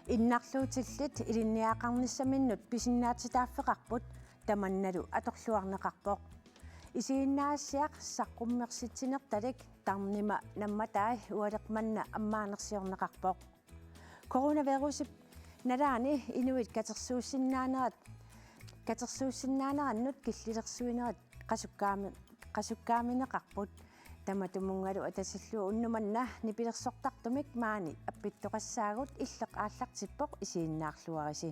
Innarluutillit ilinniaqarnissaminнут pisinnaatitaaffeqarput tamannalu atorluarneqarpoq isiinnaassiaq saqqummersitsinertalik tarnima nammatai ualeqmanna ammaanersiorneqarpoq coronavirusip nalaani inuit katersuussinnaanerannut killilersuinerat qasukkaamineqarput tamatumungalu atasillu unnumanna nipilersortartumik maani appittoqassaagut illeq aallartippoq isiinnaarluarisi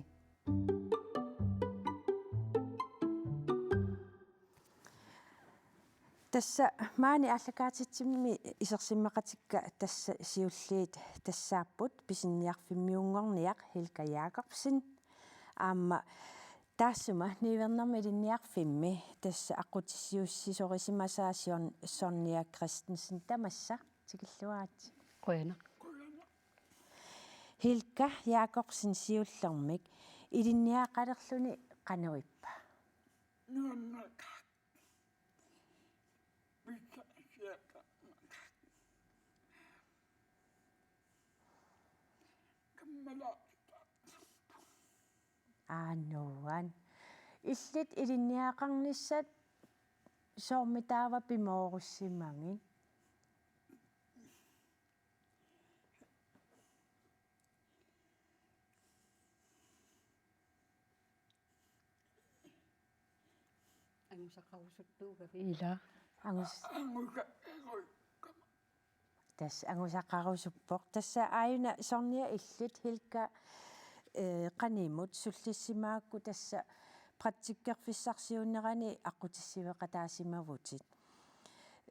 tassa maani ааллакаатитсимми исерсиммақатикка тасса сиуллиит тассааппут писинниарфиммиунгорниақ Hilka Jacobsen аама таассума нивернэрми илинниарфимми тасса аққутиссиуссисорисимасаасиорн Sonja Christensen тамасса тикиллуаат қуяна Hilka Jacobsen сиуллермик илинниақалерлүни қанериппа нуаннака aanuan illit ilinniaqarnissat soormitaava pimoorussimangi ангусақарусуттууга ила тас ангусақарусуппоқ тасса ааюна сорния илlit Hilka qaнимут суллиссимаакку тасса практиккерфиссарсиунерани аққутиссивеқатаасимавутит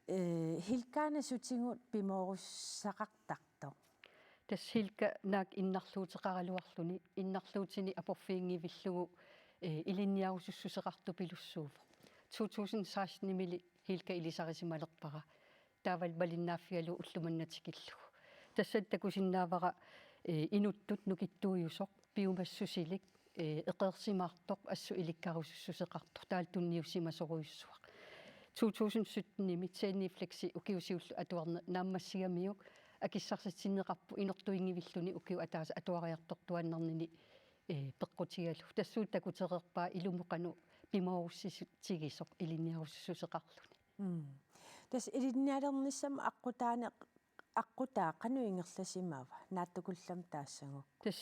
Hilkana сутингут пимооруссақартарто тас Hilka наак иннарлуутеқаралуарлуни иннарлуутини апорфиингивиллугу илинниарусуссусеқарту пилуссууфо 2016 мили Hilka илисарисималерпара таавал малиннааффиалу уллуманнатикиллугу тассат такусиннаавара инуттут нукиттуйусоқ пиумассусилик эқерсимаартоқ ассу иликкарусуссусеқартор таалтунниуссимасоруйуссуақ 2017 ними тсенни флекси укиусиуллу атуарна нааммассигамиук акиссарсатсиннеқарпу инертуингивиллуни укиу атааса атуариартортуаннарнини пеққутигалу тассуут такутерерпаа илумуқану пимооруссисутигисоқ илинниаруссусеқарлуни тас илинниалерниссам аққутаа қануингерласимаава нааттукуллам таассагу тас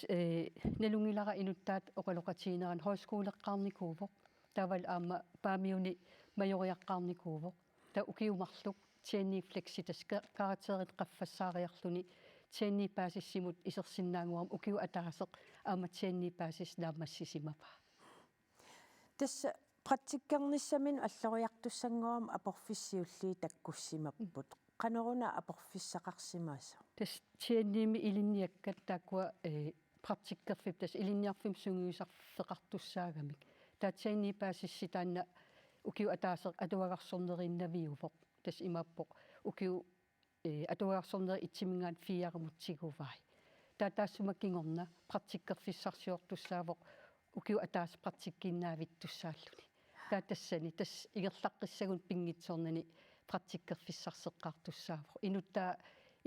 налунгилара инуттаат оқалоқатиинеран хойскуулеққарникуувоқ тавал аама паамиуни майориаққарникуувоқ та укиумарлук тианни флекси тас каратерит қаффассаариарлуни тианни паасиссимут исерсиннаангуарам укиу атаасеқ аама тианни паасис наамассисимапа тасса практиккерниссамин аллориартуссангуарам апорфиссиуллии таккуссимаппут qaneruna aporfissaqarsimaasa tas tianniimi ilinniakkat taakua praktikkerfip tas ilinniarfim sunguisarfeqartussaagamik taatianni paasissitaanna ukiu ataaseq atuagarsornerinnaviuvoq tas imappoq ukiu atuagarsorneri itsimingaat fiaramutsiguvai taataassumakkingorna praktikkerfissarsiortussaavoq ukiu ataas praktikkinnaavittussaalluni taatassani tas igerlaqqissagun pingitsornani практиккерфиссарсеққартуссаавро инутта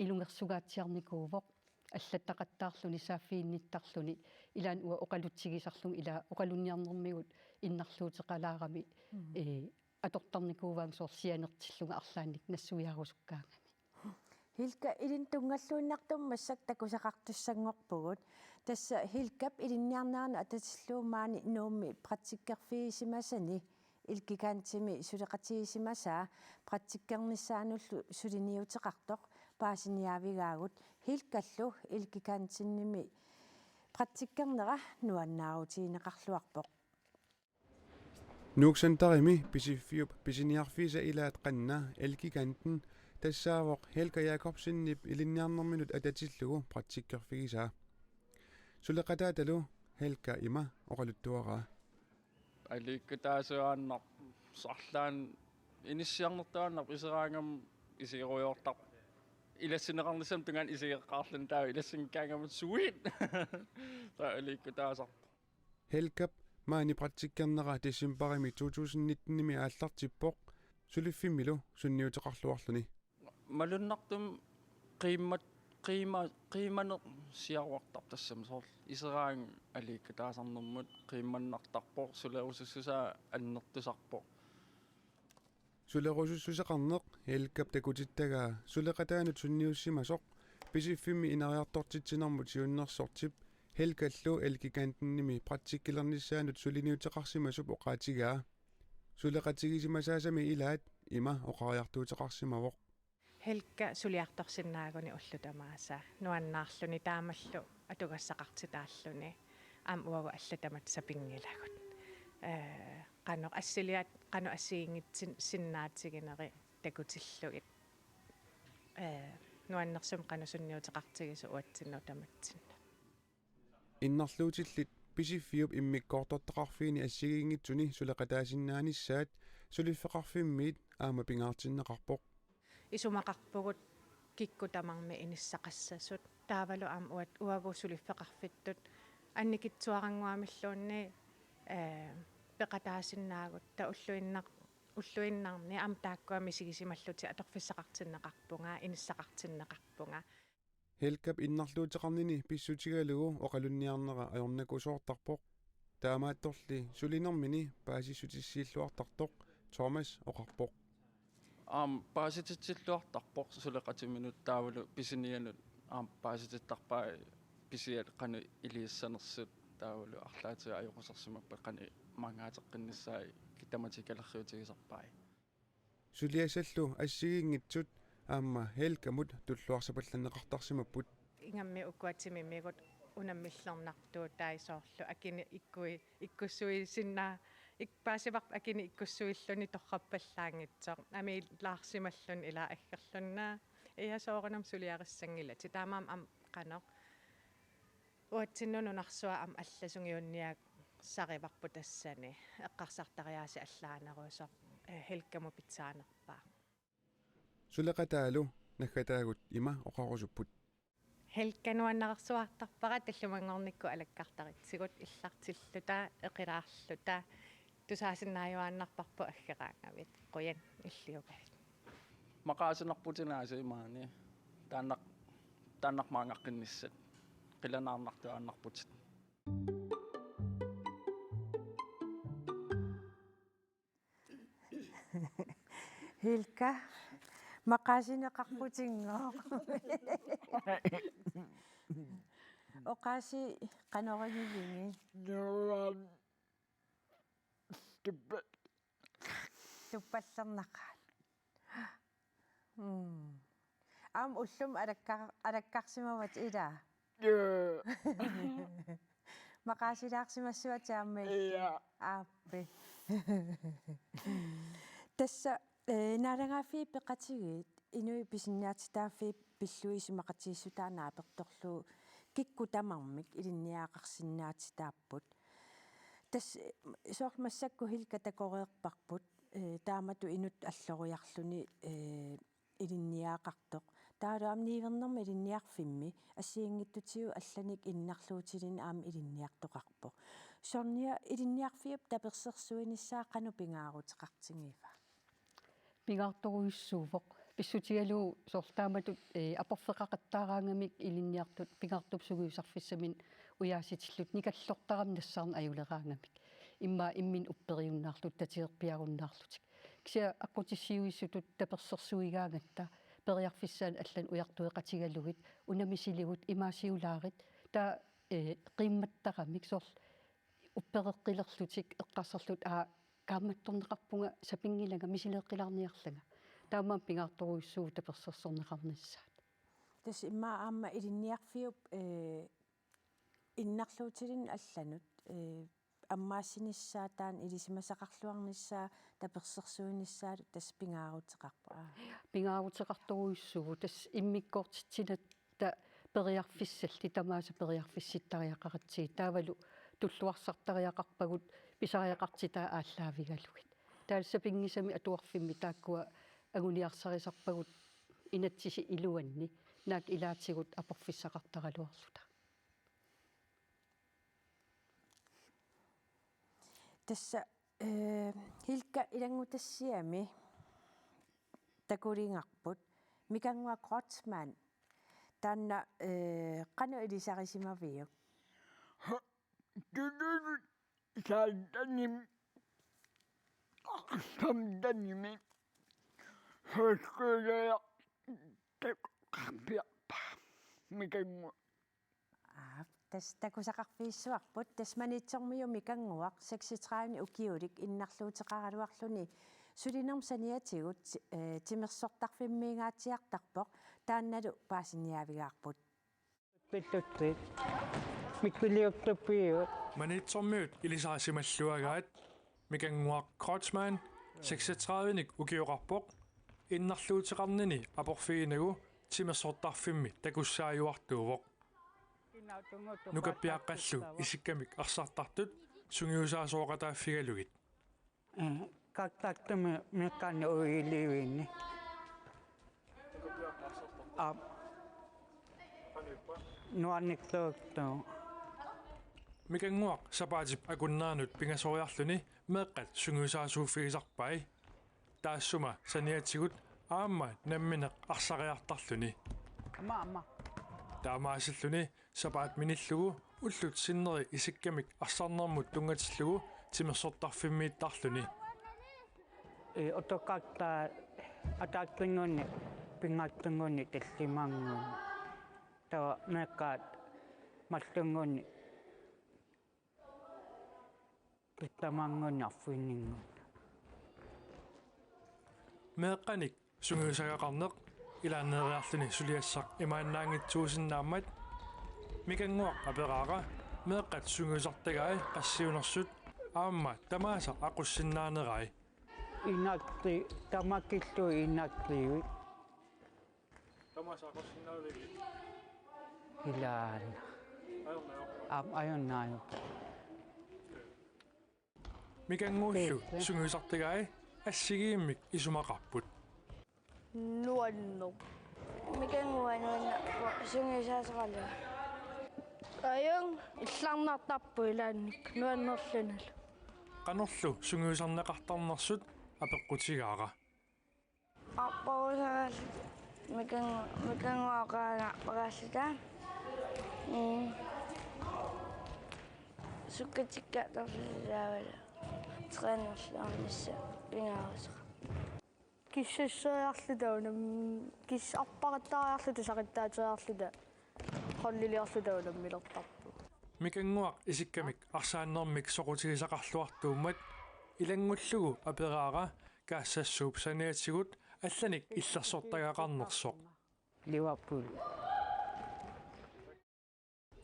илунгерсугаатсиарникуувоқ аллаттақаттаарлуни сааффиинниттарлуни илаан уа оқалутсигисарлуги ила оқалунниарнэрмигут иннарлуутеқалаарами атортарникууваан соорсианертиллунга арлаанник нассуиарусуккаангами Hilka ilin tungalluunnartum massak takusaqartussangorpugut tassa Hilkap ilinniarnaarna atatsilluumaani nuummi praktikkerfiisimasani ilkikaantimi suleqatiisimasaa praktikkernissaanullu suliniuteqartoq paasiniavigaagut Hilkallu ilkikaantinnimi praktikkernera nuannaaruutiineqarluarpoq nuuksantarimi pisiffiup pisiniarfiisa ilaat qanna ilkikanten tassaavoq Hilka Jacobsennip ilinniarnerminut atatillugu praktikkerfigisaa suleqataatalu Hilka ima oqaluttuaraa аликкутаасуааннар сарлаан иниссиарнертааннар исераангам исируйортар илассинеқарнисам тунган исигеққарлун таа илассинкаангам суит таа аликкутаасар Hilkap maani praktikkerneraa tissimparimi 2019-nimi ааллартиппоқ сулиффиммилу сунниутеқарлуарлуни малуннартум қииммат qiimanner siaruartar tassam soorl iseraang aliikka taasarnermut qiimmannartarpoq sulerusussusaa annertusarpoq Sulerusussuseqarneq helkap takutittagaa suleqataanut sunniussimasoq pisiffimmi inariartortitsinermut siunnersortip helkallu elkikantennimi praktikkilernissaanut suliniuteqarsimasup oqaatigaa suleqatigisimasaasami ilaat ima oqariartuuteqarsimavoq Helka suliartorsinnaaguni ullutamaasa nuannaarluni taamallu atugassaqartitaalluni am uagu allatamat sapingilagut qano assiliat qano assiingitsin sinnaatigineri takutillugit nuannersum qano sunniuteqartigisu uatsinnuutamatsinna иннарлуутилlit писиффиуп иммиккоорторtaqarfiini ассигиингитсуни сулеқатаасиннааnissaat сулиффеқарфиммиит аама пингаартиннеқарпоқ isumaqarpugut kikkutamarmi inissaqassasut taavalu am uagu suliffeqarfittut annikitsuaranguamilluunni peqataasinaagut ta ulluinnarni am taakkuami sigisimalluti atorfissaqartinneqarpunga inissaqartinneqarpunga helkap innarluutеқарнини писсутигалугу оқалунниарнера ajornakusoortarpoq таамаатторли сулинермини паасиссутиссииллуартартоқ Thomas оқарпоқ paasititsilluartarpoq suleqatiminut taavalu pisinianut paasitittarpaa pisiat qanu iliissanersut taavalu arlaatiga ajoqusarsimappa qani mangaatеққиннссаа kitamatikалерриутигисарпаа сулиасаллу ассигингитсут аама helkamut tulluarsapallanneqartarsimapпут ingammi ukkuatsimimmigut unamillernertuu taisoorlu akini ikkussui sinna ikpaasivaq akini ikkussuilluni torrappallaangitsoq ami laarsimallun ila aggerlunna iasooranam suliarissangilati taamaam am qanoq uatsinnununarsuа am allasungiunniak sarivarpu tassani eqqarsartariaasi allaaneruusoq helkamu pitsaanerpaa сулеқатаалу наггатаагут има оқарусуппут helkanuannaqarsuartarpara tallumangornikku alakkartaritsigut illartilluta eqilaarluta tusaasinnaayuaannarparpu aggeqaangavit quyan illiugalit maqaasinarputinaasi imaani taannaqmaangaqqinissat qilanaarnartuaannarputit Hilka maqaasineqarputinngooq oqaasi qanorigivigi tuppallernaqaat am ullum alakkarsimavat ila maqaasilaarsimassuataammi aappi tassa naalangaafi peqatigit inui pisinnaatitaafi pilluisimaqatiissutaanaa pertorlu kikkutamarmik ilinniaaqarsinnaatitaapput tas soormassakku hilka takoreerparput taamatu inut alloruyarluni ilinniaaqartoq taaluam niivernermi ilinniarfimmi assiingittutigu allanik innarluutilin aam ilinniartoqarpo sornia ilinniarfiup tapersersuinissaa qanu pingaaruteqartingiiva pingaartoruissuuvoq pissutigalu soortaamatut aporfeqaqattaaraangamik ilinniartut pingaartupsuguisarfissamin uyaasitillut nikallortaram nassarn ajuleraangamik imma immin upperiunnaarlut tatigerpiarunnaarlutik kisia aqutissiuissutut tapersersuigaangatta periarfissaan allan ujartueqatigalugit unamisiligut imaasiulaarit ta qiimmattaramik soorl uppereqqilerlutik eqqarsarlut kaammattorneqarpunga sapingilaga misileqqilarniarlaga taammaan pingaartoruissuu tapersersorneqarnissaat tas imma aamma ilinniarfiup innarluutilin allanut аммаассинissaатаан илисимасақарлуарнissaа таперсерсуинissaалу тас пингаарутеқарторуиссугу тас иммиккоортитсинат та периарфиссалли тамааса периарфисситтариақаратсии таавалу туллуарсартариақарпагут писариақартитаа ааллаавигалугит таалса пингисами атуарфимми тааккуа агуниарсарисарпагут инатсиси илуанни наак илаатигут апорфиссақартаралуарлута тасса хилка илангутассиами такулингарпут микангуа кротсман taanna qanu ilisarisimavio Dudut saltanim samtanimi højskoler taqarpiarpa mikangu tas takusaqarfiissuarput tas manitsormiu mikanguaq 36 ukiulik innarluuteqaraluarluni sulinerm saniatigut timersortarfimmiingaatiartarpoq taannalu paasiniavigaarput pitutsit mikkuliortuppiu Manitsormiut ilisarasimalluagaat mikanguaq Kreutzmann 36-nik ukiuqarpoq innarluuteqarnini aporfiinagu timersortarfimmi takussaajuartuuvoq nukappiaqqallu isikkamik arsartartut sungiusaasooqataaffigalugit kattattumi mikkanni uiliuinni nuanniktuuttuu mikanguaq sapaatip akunnaanut pingasoriarluni meeqqat sungiusaasuuffigisarpai taassuma saniatigut aamma nammineq arsariartarluni maama taamaasilluni sapaat minillugu ullut sinneri isikkamik arsarnermut tungatillugu timersortarfimmiittarluni otokattaa ataakkingunni pingattungunni tallimangun tawa meeqqaat maltungunni pittamangunni arfuinningun meeqqanik sungiusagaqarneq ilaaneriarluni suliassaq imaannaangitsuusinnaammat mikanguaq aperaara meeqqat sungiusartagai qassiunersut aamma tamaasa aqussinnaaneraai inakti tamakillu inaktiui tamaasa aqussinnaaneraai ilaana ayonnaayu mikanguullu sungiusartagai assigiimmik isumaqarput nuanno mikangуануна сунгисаасералуа аян иллаарнартарпу илаанник нуаннерлунал qanorlu sungiusarneqartarnersut apeqqutigaara аппарусагал mikangуақаана парааллута суккатикка тарлаавала тренерлуарнисса пингаарусера киссассариарлутаунам кис аппараттариарлуту сақиттаатериарлута холлилиарлутаунам милертарпу mikanguaq isikkamik arsaannermik soqutigisaqarluartuummat ilangullugu aperaara kaassassuup saniatigut allanik illersortagaqarnersoq Liverpool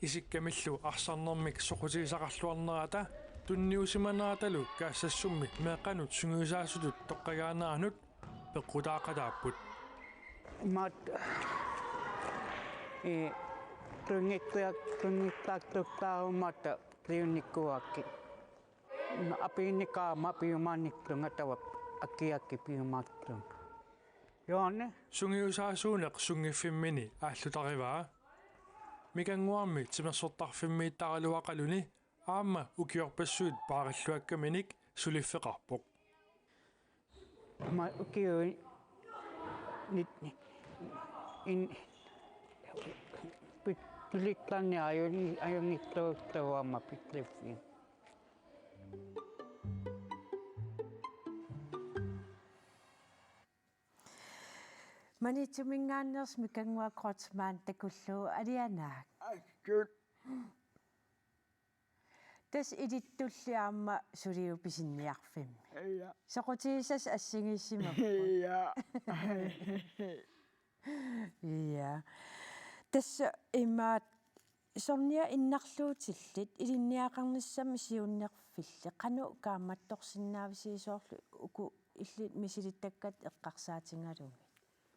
isikkamillu arsarnermik soqutigisaqarluarnerata tunniusimanaatalu kaassasummi meeqqanut sungiusaasutut toqqagaanaanut peqqutaaqataaput mat tungittaaqtuttaarumatta priunikkuakki apiinikaama piumaanniktunga tawap akkiakki piumaaktung Joonne sungiusaasuuneq sungifimmini aallutarivaa mikanguarmi timersortarfimmiittaraluaqaluni aamma ukiorpassuut paarilluakkaminik suliffeqarpoq ma ukiui nit in pitlittani ajungittuuttavuamma pitliffiin manitsumingaanners mikangua Kreutzmann takullu alianaak Askut tas ilittulliaamma suliu pisinniarfimmi ja soqutigisas assingiissima ja ja tassa imaat sornia innarluutillit ilinniaqarnissam siunnerfilli qanu kaammattorsinnaavisiisoorlu uku illit misilittakkat eqqarsaatingalugi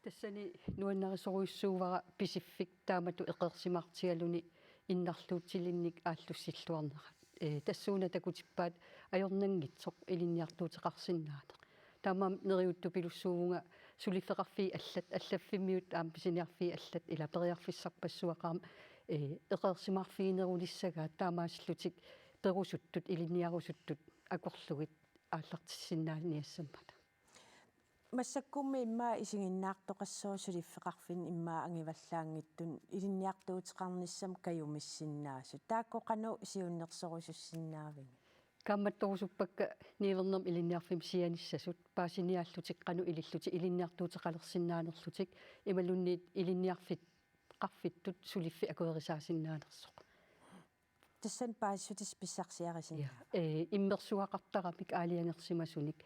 тассани нуаннерисоруйссуувара писиффик таамату эқерсимартигалуни иннарлуутсилинник ааллуссиллуарнерат тассууна такутиппаат ajornanngitsoq илинниартуутеқарсиннаатеқ таамаам нериутту пилуссуувунга сулиффеқарфи аллаффиммиут аам писиниарфи аллат ила периарфиссарпассуақарам эқерсимарфиинерулиссагаа таамааслутик перусуттут илинниарусуттут акорлугит ааллартиссиннаалниассаммата массаккумми иммаа исигиннаартоқассоо сулиффеқарфин иммаа ангиваллаангиттун илинниартуутеқарниссам каюмиссиннаасу тааккоқану исиуннерсорусуссиннаавин камматторусуппакка ниилернерм илинниарфим сианиссасут паасиниааллутеққану илиллути илинниартуутеқалерсиннаанерлутик ималунниит илинниарфит қарфиттут сулиффи акуерисаасиннаанерсоқ тассан паассутис писсарсиарисин иммерсуақартарамик аалиангерсимасуник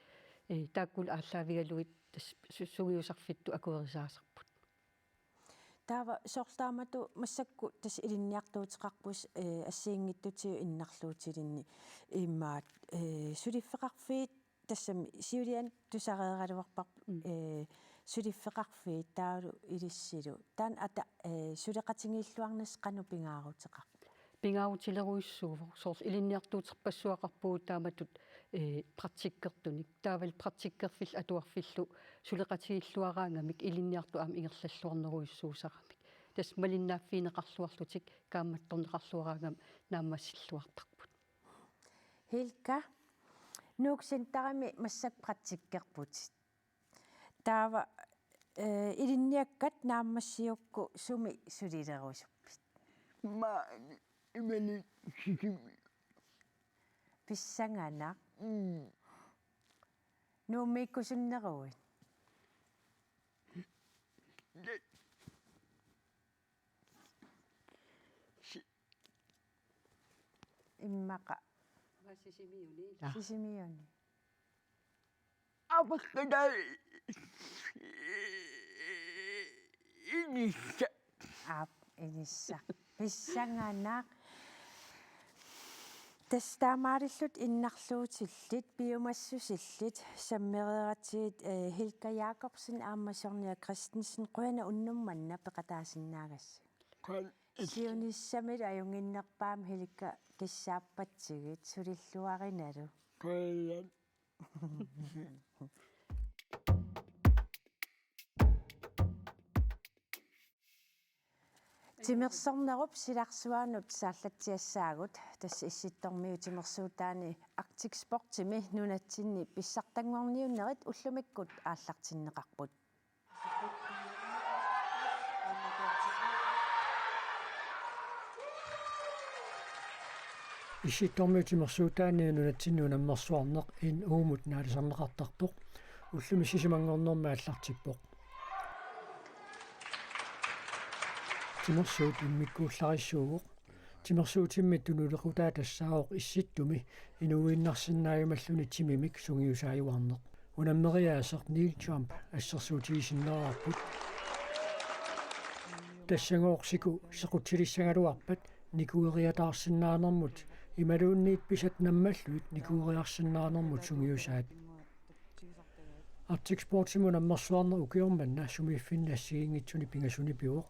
тааккул ааллаавигалуит сугиусарфитту акуерисаасарпут таава соорлаамату массакку тас илинниартуутеқарпус ассиингиттутиу иннарлуутилинни иммаат сулиффеқарфиит тассами сиулиан тусареералуарпар сулиффеқарфиит таалу илиссилу таан ата сулеқатингииллуарнас қану пингаарутеқар пингаарутилеруиссуувор соорл илинниартуутерпассуақарпуут тааматут практиккертуник таавал практиккерфил атуарфиллу сулеқатигиллуараангамик илинниарту аам ингерллаллуарнеруиссуусарамик тас малиннааффинеқарлуарлутик каамматторнеқарлуараангам нааммассиллуартарпут Hilka nuuksintarami massak praktikkerput taava ilinniakkat naammassiukku sumi sulilerusuppit Ma imeni sikimi. pissangana nuummiikkusunneruit immaqa sisimiuni Abakada inissa. aap inissa pissangana тастаамааллут иннарлууtillit биумассусилlit саммерератигит Hilka Jacobsen ааммасорниа Christensen қуяна уннумманна пеқатаасиннаагасса сиониссамил аюнгиннерпаам Hilka киссааппатсигит сулиллуариналу Koyan. тимерсорнеруп силарсуаанут сааллатсиассаагут тасса исситтормиу тимерсуутаани Arctic Sport-тими нунатсинни писсартангорниуннерит уллумиккут ааллартиннеқарпут иситтормиутимерсуутаани нунатсиннуунаммерсуарнеқ ин уумут наалисарнеқартартоқ уллуми сисимангорнэрма аллартиппоқ тимерсуут иммиккууллариссуугоқ тимерсуутимми тунулеқутаа тассаавоқ исситтуми инуииннарсиннааюмаллуни тимимик сунгиусааюарнеқ унаммериаасеқ Neil Trump ассерсуутигисиннераарпут тассангоорсику сеқутсилиссагалуарпат никуериатаарсиннаанермут ималуунниит писат наммаллуит никуериарсиннаанермут сунгиусаат Arctic Sport-тиму наммерсуарнер укиорманна сумииффиннассигингитсуни пингасуни пиуоқ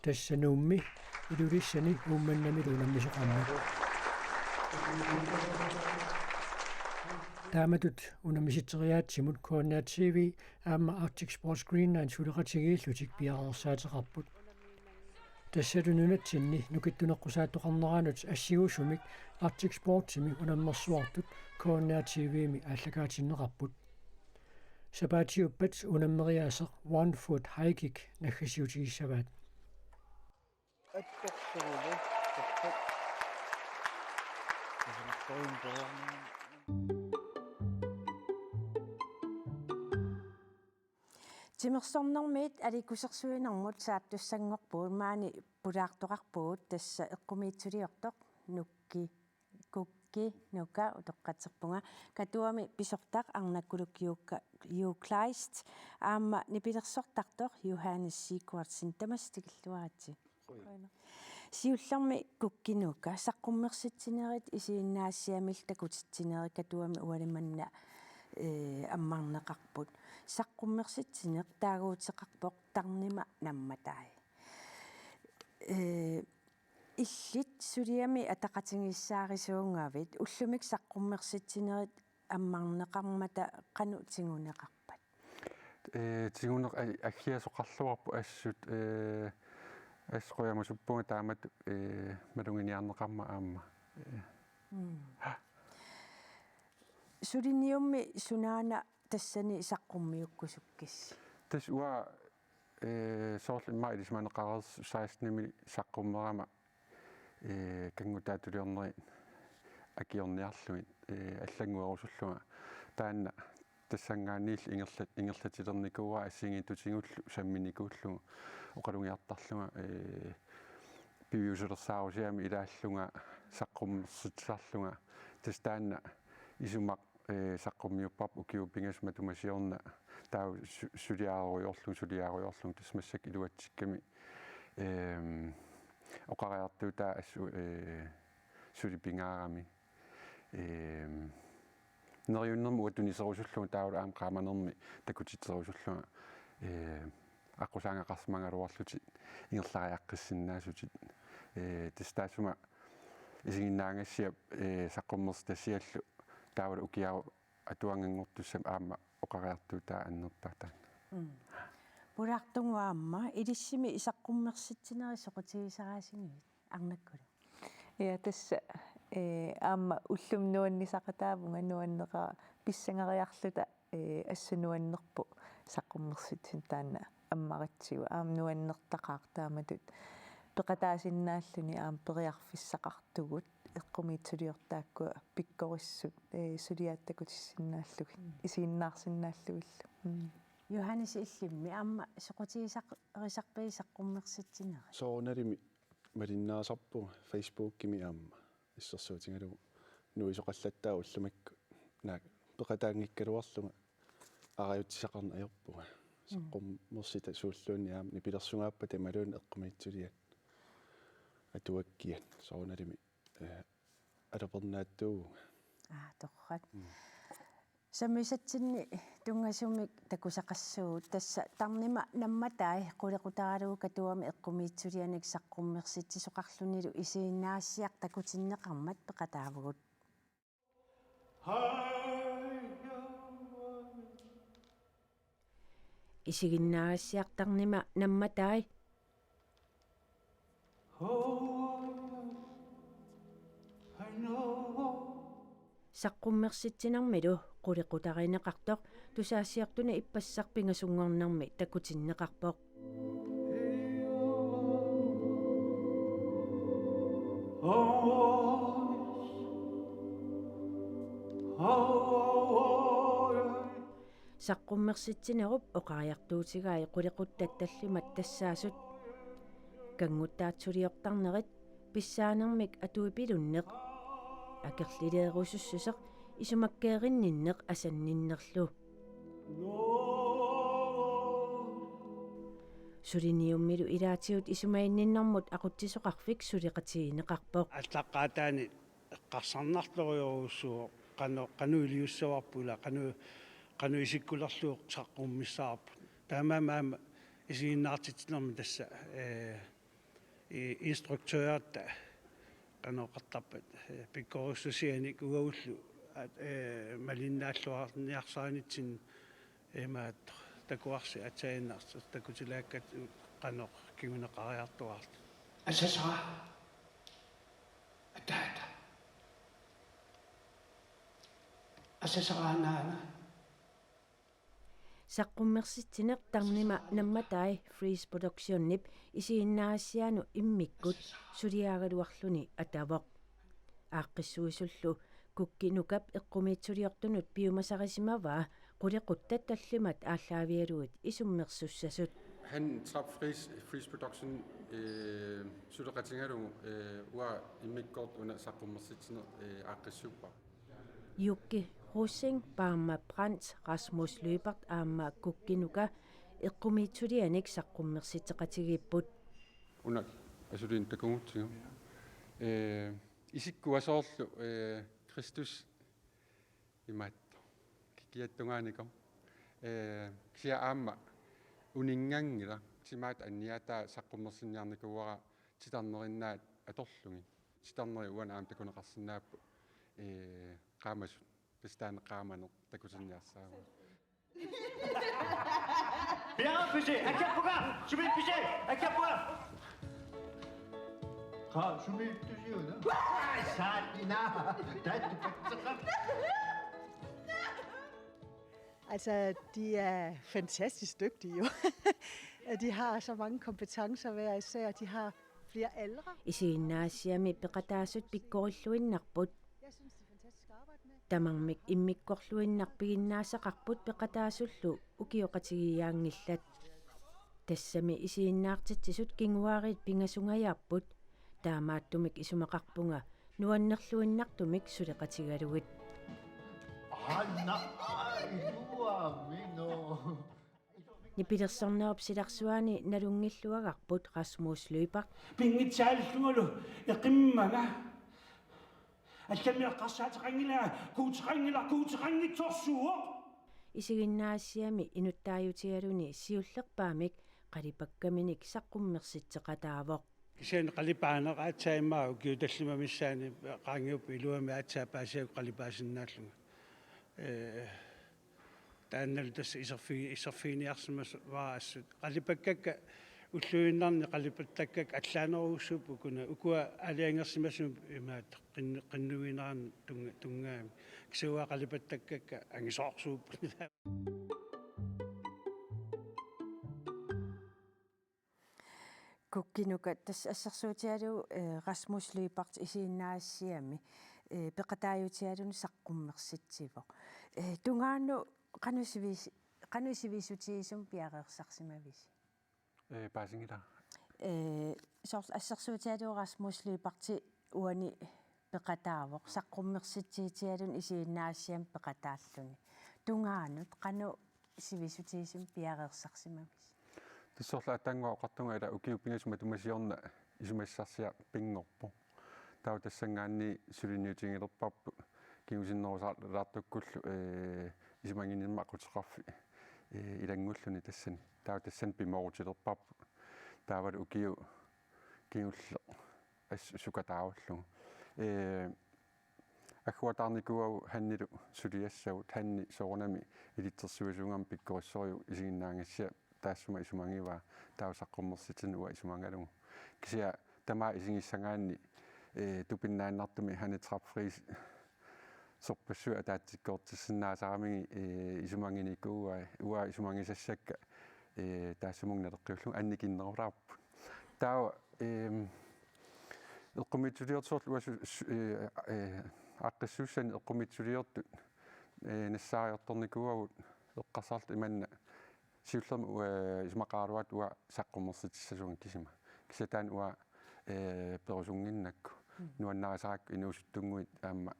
тассануумми илулиссани уумманнами лунаммисоқарнак тааматут унамиситсериаатсимут координаатсиви аама Arctic Sports Greenland сулеқатигииллутик пиарерсаатеқарпут тассалунунатсинни нукиттунеққусааттоқарнераанут ассигусумик Arctic Sport-тими унаммерсуартут координаатсивими ааллагаатиннеқарпут сапаатиуппат унаммериаасеқ 1 foot high kick наггасиутигиссаваат тимерсорнэрмиит аликусерсуинэрмут сааттуссангорпуут маани пулаартоқарпуут тасса эққумиитсулиортоқ нукки кукки нука утоққатерпунга катуами писортақ арнаккулук юклайст аама нипилерсортартоқ Johannes Sigurdsen тамастикиллуаати сиуллерми куккинука саққуммерситсинерит исииннаассиамил такутитсинери катуами уалиманна аммарнеқарпут саққуммерситсинеқ таагуутеқарпоқ тарнима намматай иллит сулиами атақатингиссаарисуунгавит уллумик саққуммерситсинерит аммарнеқармата қану тигунеқарпат тигунеқ аггиасоқарлуарпу ассут ассқояма суппунга таамат малунгиниарнеқарма аама сулиниумми сунаана тассани исаққуммиуккусуккис тас уа соорлимма илисманеқарерс 16-ними саққуммерама кангутаатулиорнери акиорниарлугит аллангуерусуллуга таанна тассангаанниил ингерлатилерникуа ассигиитутингуллу самминикууллугу оқалугиартарлуга пивиусулерсаарусиами илааллунга саққуммерситсарлунга тастаанна исумақ саққуммиуппарп укиуппингас матумасиорна таа сулиааруйорлун тасмассак илуатсикками оқариартуутаа ассу сулипингаарами нерюннэрму уаттунисерусуллуга тааула аам qaamanermi такутитерусуллуга аққусаангақарсмангалуарлутит ингерлариаққиссиннаасутит тастаасума исигиннаагассиап саққуммерс тассиаллу таавала укиару атуангангортуссам аама оқариартуутаа аннертаатаа пулаартунгуаама илиссими исаққуммерситсинери соқутигисараасингивит арнаккулу я тасса аама уллум нуаннисақатаавунга нуаннеқара писсангариарлута ассануаннерпу саққуммерситсин таана аммаратсигу аам нуаннертақартааматут пеқатаасиннааллуни аам периарфиссақартугут эққумиитсулиортааккуа пиккориссут сулиааттакутиссиннааллуги исигиннаарсиннааллугиллу Johannes иллимми аама соқутигисақэрисарпи саққуммерситсинери соонарими малиннаасарпу фейсбуккими аама иссерсуутингалугу нуисоқаллаттаа уллумакку наа пеқатаангиккалуарлуга ариутсисақарна аёрпуга саққуммерсита сууллуунни аама нипилерсугааппа тамалуун эққумиитсулиат атуаккиат соонарими алапернааттуу торрат самисатсинни тунгасумик такусақассуут тасса тарнима намматай қулеқутаралугу катуами эққумиитсулианик саққуммерситсисоқарлунилу исииннаассиақ такутиннеқармат пеқатаавгут исигиннаассиақ тарнима намматай саққуммерситсинармилу қулеқутаринеқартоқ тусаассиартуна иппассарпингасунгорнэрми такутиннеқарпоқ саққуммерситсинеруп оқариартуутигаи қулеқуттатталлимат тассаасут кангуттаатсулиортарнерит писсаанермик атуипилуннеқ акерлилеерусуссусеқ исумаккееринниннеқ асанниннерлу сулиниуммилу илаатиут исумаинниннэрмут aquttisoqarfik suliqatigineqarpoq аллаққаатаани эққарсарнарлориоруссуу кануилиуссаварпула кану исиккулерлуоқ саққуммиссаарпу таамаама исигиннаартитнерми тасса инструктørta каноқартарпат пиккоруссусианик угауллу малиннааллуарниарсаанитсин эмаат такуарси атаиннарс такутилааккат каноқ кигунеқариартуарт асасаа атаата асасаанаана саққуммерситсинеқ тарнима намматай freeze production-нип исииннаассиану иммиккут сулиаагалуарлуни атавоқ ааққиссуисуллу куккинукап эққумиитсулиортунут пиумасарисимаваа qulеқутта таллимат ааллаавиалуит исуммерсуссасут han trap freeze production suleqatingalugu uа иммиккорт уна саққуммерситсинер ааққиссууппа Jukki Russing Barma Brandt Rasmus Løbert Amma Kukkinuka eqqumiitsulianik saqqummersiteqatigipput unak asulin takuutsigu isikkuasoorlu Kristus imaatto kikiattungaanikom kisia aamma uningangila timaat anniata saqqummersinniarnikuara titarnerinnaat atorlungi titarneri uan aam takuneqarsinnaappu qaamasut pistaan qaamane takusinniarsaagu Bien pêché, à quatre points, je vais pêcher, à quatre points. Ah, je vais pêcher, là. Ça, Tina, Altså, de er fantastisk dygtige jo. De har så mange kompetencer hver især. De har flere aldre. Isiinnaasiami peqataasut pikkorilluinnarput. Tamangmik immikkorluinnarpiginnaasaqarput peqataasullu ukioqatigiyaangillat. Tassami isiinnaartitsisut kinguarit pingasungayaarput. Taamaattumik isumaqarpunga nuannerluinnartumik suleqatigaluit. Nipilersornerop silarsuani nalungilluagarput Rasmus Løbert. Pingitsaallugalu eqimmaga. Allamiaqqarsaatiqangila kuuteqangittorsuuq. Isiginnaasiami inuttaajutigaluni siullerpaamik qalipakkamik saqqummersitseqataavoq. Kisen qalipaaneqaatsaimmaa kiutallumamissaani qaangiup iluami aatsaappaasiaku qalipaasinnaallunga. Taannal tassa isserfiiniarsimas vaassut qalipakkakka уллуиннарни қалипаттаккак аллааneruussup ukuna ukua алиангерсимасум имаат qinnuinaraan tungaami kisuaa qalipattakкакка ангисоорсууп Kukkinuka tas assarsuutialu Rasmus Løbert isiinnaasiami peqataajutialuni saqqummersitsivo. Tungaannu qanusiviisutiisum piaqeersarsimavisi. Paasingila. Sors assarsuutialu Rasmus Løberti uani peqataavoq saqqummersitsiitialun isiinnaasiam peqataalluni. Tungaannut qanu sivisutiisum piaqeersarsimavisi. Tissorla atangua qartunga ila ukiupingasuma tumasiorna isumassarsia pingorpu. Tau tassangaanni suliniutigilerparpu kiusinnerusaartukkullu isumanginimaqquteqarfi ilangulluni tassani. Tau tassan pimorutilerparpu. Taavalu ukiu kiulle sukataavullu. Akkuataarnikuau hannilu suliassavut hanni soornami ilitsersuasuungam pikkorissoriu isiginnaangassia taassuma isumangiva tausaqqummersitin ua isumangalugu kisia tamaa isingissangaanni tupinnaannartumi hani trapfris sorpassua taatsikkoortissinnaasaaramigi isumanginikuua ua isumangisassakka taassumungnateqqiullu annikinnerulaarpu taa eqqumitsuriorsorlu uasu aqqissuussani eqqumitsuriortut nassaariortornikuagut eqqarsarlt imanna siullermi ismaqaaruat ua saqqummersitissasuun kisima kisataan ua perusunginnakku nuannaasarakku inuusuttunguit aamma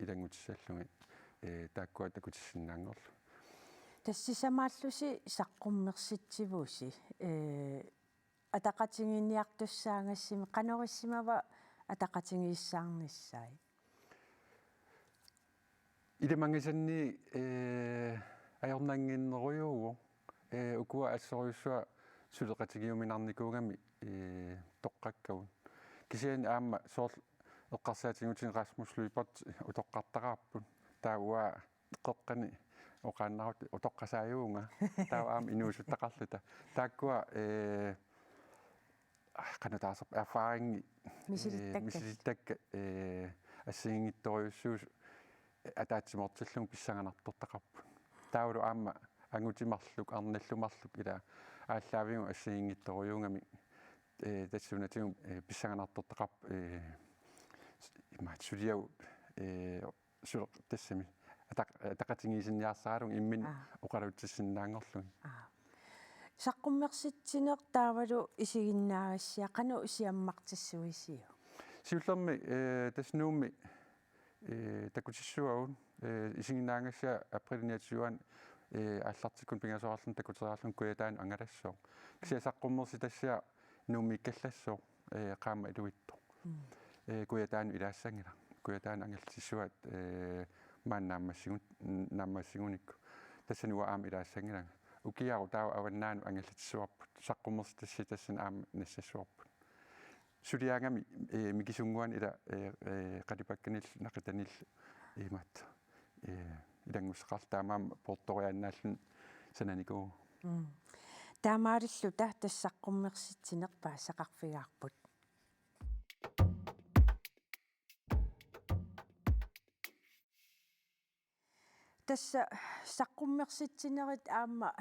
ilangutissallungi taakkua takutissinnaangorlu тассисамааллуси саққуммерситсивууси атақатингинниартуссаангассими канориссимава атақатингииссаарниссаи илемангисанни ajornanginnerujuugu ukua assoruussua suleqatigиуминарникуугами тоққаккавун кисиани аама соорл эққарсаатингутин Rasmus Løbert утоққартараарпут тауа қеққани оқааннарут утоққасааюунга таа аама инуусуттақарлута тааккуа канатаасоп erfaring мисилиттакка ассигингитториуссуус атаатсимортиллун писсаганартортақарпут таулу аама ангутимарлук арналлумарлук ила ааллаавиу ассигингитториунгами тассунатигум писсаганартортақарп имаат сулиау сулеқ тассами атақатингисинниарсаалун иммин оқалуутсиннаангорлуги саққуммерситсинеқ таавалу исигиннаагассиа қану сиаммартиссуисиу сиуллерми таснуумми такутиссуагун исигиннаангассаа априлниатсуан ааллартиккун пингасоарлун такутераарлун куятаан ангалассоо кисиасаққуммерси тассаа нууммиккаллассоо qaama iluittu kuyataanu ilaassangila kuyataanu angaltissуат maannaammassigunikku tassani wa aam ilaassangila ukiaru taaw avannaanu angaltissуarput saqqummersi tassi tassana aam nassassuarput suliaangami mikisunguan ila qalipakkanil naqitanil imat ilangusqartaamaam portoriaannaallun sananiku таамааллу та тассаққуммерситсинерпаа сақарфигаарпут Tässä saqqummersitsinerit aamma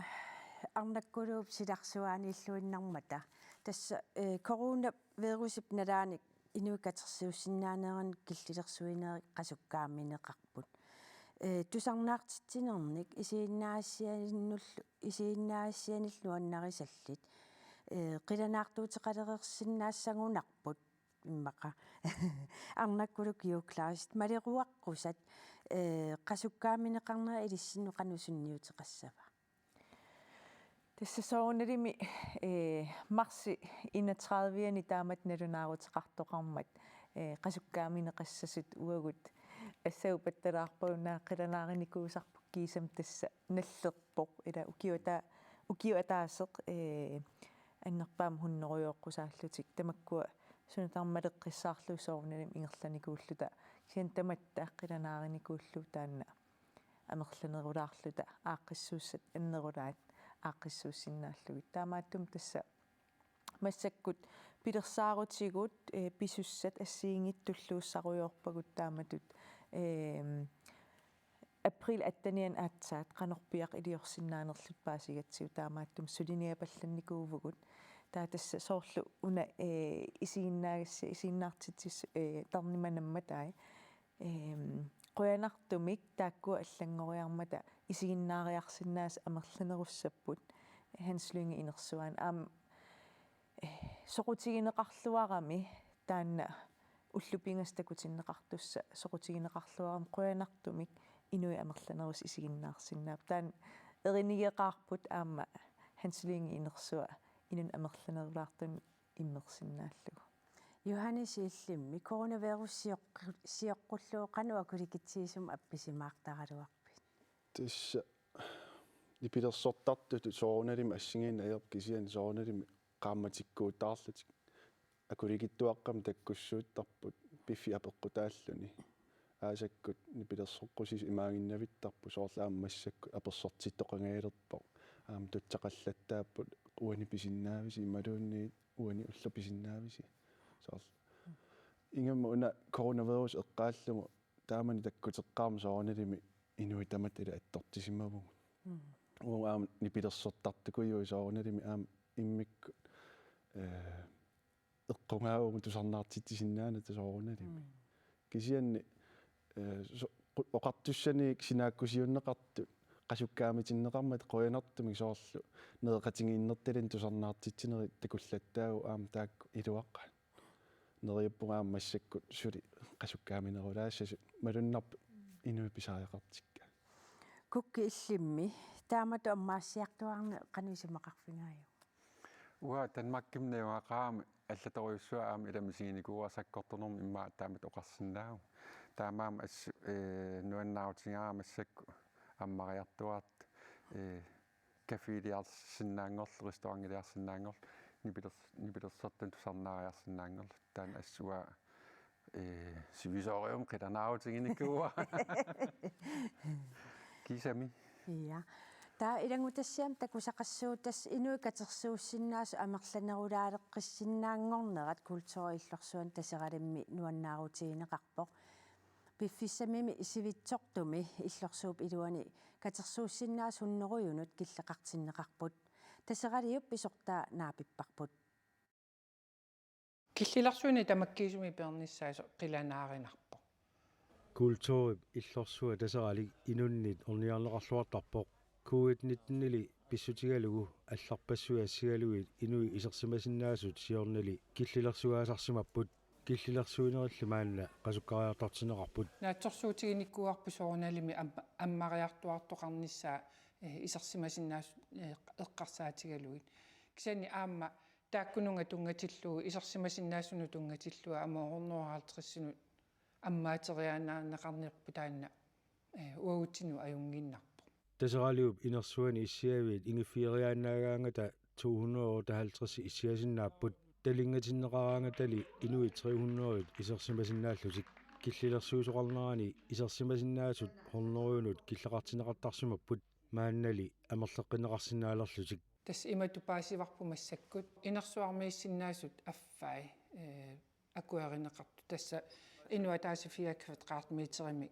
arnakkuluup silarsuaaniilluinnarmata. Tässä coronavirusip nalaanik inuikatersiussinaaneran killilersuineri qasukkaammineqarput. Tusarnaartitsinernik isiinnaasianillu annarisallit. Qilanaartuutiqalereersinnaasangunarput immaqa. Arnakkuluk juuklaarit maliruaqqusat qasukkaammineqarnera ilissinnuqanusunniuteqassava. Tässä soonelimi marsi 31 taamat nalunaaruteqartoqarmat qasukkaamineqassasut uagut assaupattalaarpaunaa qilanaarinikuusarpuk kiisam tassa nallerpoq ila ukiuataaseq аннерпаам хуннеруйоққусааллутик тамаккуа сунатармалеққиссаарлу соорналим ингерланикууллута сиан таматта аққиланаариникууллу таанна амерланерулаарлута ааққиссууссат аннерулаат ааққиссууссиннааллугит таамааттум тасса массаккут пилерсаарутигут писуссат ассиингиттуллууссаруйоорпагут тааматут април аттаниан аатсаат канорпиақ илиорсиннаанерлут паасигатсиу таамааттум сулиниапалланникуувгут таатасса соорлу уна исииннаагасса исииннаартитсис тарниманамма таи qoyanartumik taakkua аллангориармата исигиннаариарсиннаас амерланеруссаппут ханслуинги инерсуан аам соқутигинеқарлуарами таанна уллупингастакутиннеқартусса соқутигинеқарлуарам qoyanartumik инуи амерланерус исигиннаарсиннаап таан эринигеқарпут аама ханслуинги инерсуа инун амерланерулаартун иммерсиннааллугу Johannes illimmi coronavirus siоққуллуоқану акуликитсиисум апписимаартараluarpit. Тисса липилерсортартут соорналим ассигиин аерп кисиан соорналим qaammatikkuutaarlutik акуликиттуаққам таккуссууттарпут пиффи апеққутааллуни аасаккут липилерсоққусис имаагиннавиттарпу соорлаам массакку аперсортиттоқангаалерпо аам тутсақаллаттааппут уани писиннаависи ималуунни уани улла писиннаависи ингамма уна коронавирус эққааллугу таамани таккутеққарма соорналими инуи тамат ила аттортисимавгу уаам нипилерсортартукуйуи соорналими аам иммикку эққунгаагу тусарнаартитсиннаана тасоорналими кисианни оқартуссаник синааккусиуннеқарту qasukkaamitinnеқармат qoyanartumik соорлу неэқатингииннерталин тусарнаартитсинери такуллаттаагу аам таакку илуаққа нериаппугаам массаккут сули qasukkaaminerulaassasut малуннарп инуи писааяқартикка кукки иллимми таамату аммаассиартуарне qanуисимақарфигааю уа танмаккимнеуақаами аллаторуйуссуа аами иламисигиникуасаккорторнорми иммаа таамат оқарсиннаау таамаама ассу нуаннаутингаарамассакку аммариартуарт кафеилиарсиннаангорлу ресторангилиарсиннаангорлу нипилерсертан тусарнаариарсиннаангорлу таан ассуа сивисориум қиланаутингиникуа кисами я та илангутассиам такусақассуутас инуикатерсууссиннаасу амерланерулаалеққиссиннаангорнерат культурииллорсуан тасералимми нуаннаарутигинеқарпоқ пиффиссамими исивитсортуми иллорсууп илуани катерсууссиннаас хуннеруйунут киллеқартиннеқарпут тасералиуп писортаа наапиппарпут киллиларсуни тамаккиисуми перниссаасо қиланааринарпо культурип иллорсуа тасерали инуннит орниарлеқарлуартарпоқ COVID-19 писсутигалугу алларпассуи ассигалуит инуи исерсимасиннаасут сиорнали киллилерсуаасарсимаппут киллилерсуинерилли маанна qasukkaariartartineqarput наатсорсуутигиниккуарпу соорналими аммариартуартоқарниссаа исерсимасиннаасут эққарсаатигалуит кисани аама тааккунунга тунгатиллуу исерсимасиннаассуну тунгатиллуа амоорнуараалтериссинут аммаатерианааннеқарнерпу таанна уагутсину аюнгиннарпо тасералиуп инерсуани иссиавиит ингиффиериааннаагаангата 250 иссиасиннааппут талингатиннеқараангатали инуи 300 исерсимасиннааллутик киллилерсуусоқарнерани исерсимасиннаасут хорнеруйунут киллеқартинеқартарсимаппут мааннали амерлеққинеқарсинаалерлутик тас имату паасиварпу массаккут инерсуармииссиннаасут аффай акуаринеқарту тасса инуа таасифиаккават qaartmiiterimi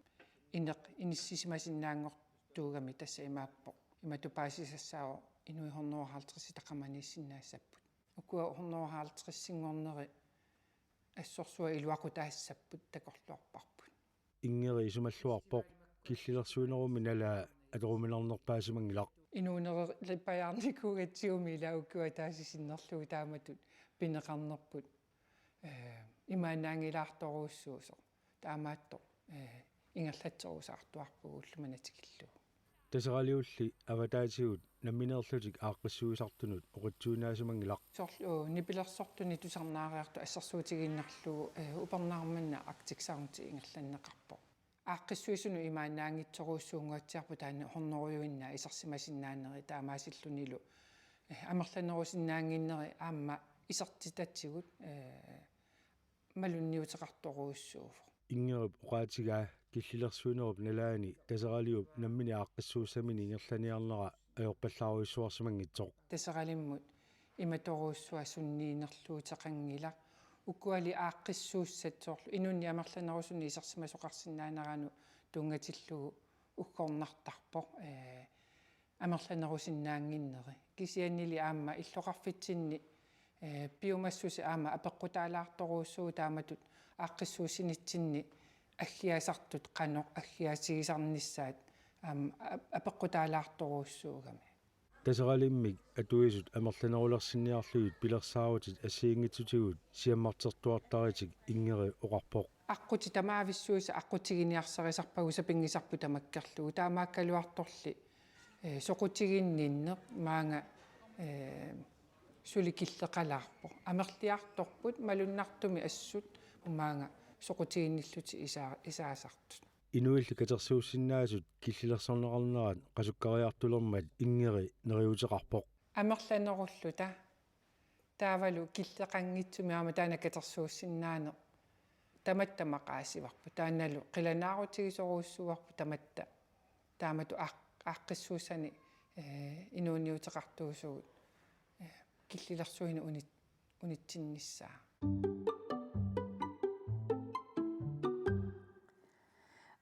инеқ иниссисимасиннаангор tuugami tassa imaappo imatupaassissaao inui 150 taqamaniissinaassapпут ukua 150 ассорсуа илуақутаассаппут такорлуарпарпут ингери сумаллуарпоқ киллилерсуинерумми налаа аторуминарнерпаасимангилақ инуунериппаярникуугатсиуми илауккуа таасисиннерлугу тааматут пинеқарнерпут имаанаангилаарторуussуусо таамаатто ингерлатсерусаартуарпугу уллуманатикиллу тасералиулли аватаатигут намминерлутик ааққиссуисартунут оқутсуунаасимангилақ сорлу нипилерсортуни тусарнаариарту ассерсуутигиннерлугу упернаарманна актиксаарнути ингерланнеқарпо ааққиссуисуну имаанаангитсоруussуунгуатсиарпу таана хорноруйуинна исерсимасиннаанери таамаасиллунилу амерланерусиннаангиннери аама исертитатсигут малунниутеқарторуussууфо ингерип оqaатигаа киллилерсуинеруп налаани тасералиуп наммини ааққиссууссамини ингерланиарнера аёрпаллааруиссуарсимангитсоқ тасералиммут иматоруussуа сунниинерлуутеқангила уккуали ааққиссууссат соорлу инунни амерланерусуни исерсимасоқарсиннаанерану тунгатиллугу уккорнартарпо амерланерусиннаангиннери кисианнили аама иллоқарфитсинни биомассуси аама апеққутаалаарторуussуу тааматут ааққиссуусинитсинни аггиасартут қано аггиасигисарниссаат аама апеққутаалаарторуussуугами тасералиммик атуисут амерланерулерсинниарлугит пилерсаарутит ассиингитсутигут сиаммартертуартаритик ингери оқарпоқ аққути тамаависсуиса аққутигиниарсарисарпагу сапингисарпу тамаккерлугу таамааккалуарторли соқутигиннинне маанга суликиллеқалаарпо амерлиарторпут малуннартуми ассут маанга соқутигинниллути исаасартут инуилли катерсууссиннаасут киллилерсорнеқарнерат қасуккариартулермат ингери нериутеқарпоқ амерланеруллута таавалу киллеқангитсуми аама таана катерсууссиннаане таматтамақаасиварпу тааналу қиланаарутигисоруussуарпу таматта таамату ааққиссууссани инууниутеқартуусугут киллилерсуина унитсинниссаа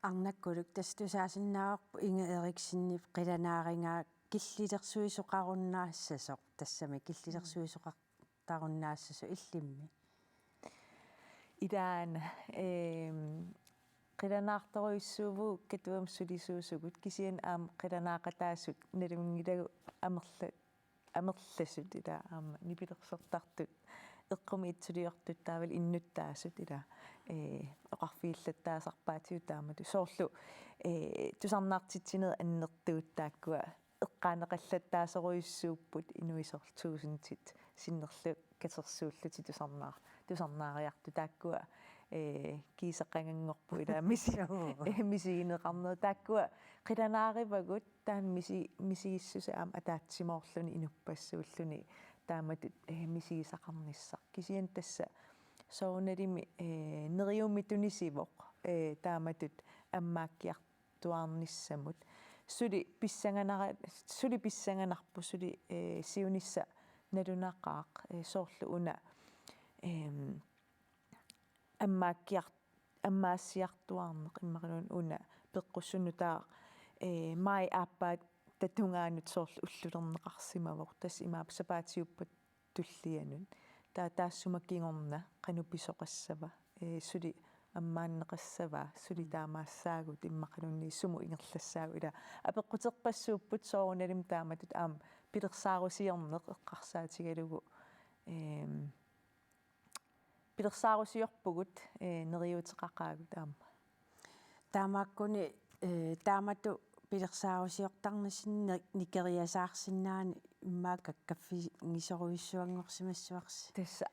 арнаккулук тастусаасиннааварпу инга эриксиннип қиланаарингаа киллилерсуисоқаруннаассасоқ тассами киллилерсуисоқартаруннаассасо иллимми идаана қиланаарторуиссууву катуам сулисуусугут кисиан аам қиланаақатаассут налунгилагу амерласут ила аама нипилерсертартут эққуми итсулиортут таавал иннуттаассут ила оқарфииллаттаасарпаатиу таамату соорлу тусарнаартитсинер аннертуут эққаанеқаллаттаасеруиссууппут инуисорлтуусинтит синнерлу катерсууллути тусарнаариарту тааккуа кисеқангангорпу ила мисигинеқарнер тааккуа қиланааривагут таан мисигиссуса аама атаатсимоорлуни инуппассууллуни тааматут мисигисақарниссақ кисиан тасса соонерими нериумми тунисивоқ тааматут аммааккиартуарниссамут сули писсанганарпу сули сиунисса налунақаақ соорлу уна аммаассиартуарнеқ иммарилун уна пеққуссунутаа май ааппаат татунгаанут соорлу уллулернеқарсимавоқ тас имаап сапаатиуппат туллианун таассумаккингорна қануписоқассава сули аммааннеқассава сули таамаассаагут иммақалунни суму ингерлассаагу ила апеққутерпассууппут сооруналим тааматут аам пилерсаарусиорнеқ эққарсаатигалугу пилерсаарусиорпугут нериутеқақаагут аама таамааккуни таамату пилерсаарусиортарнасинне никериасаарсинаани иммаак каффигисоруиссуангорсимассуарси тасса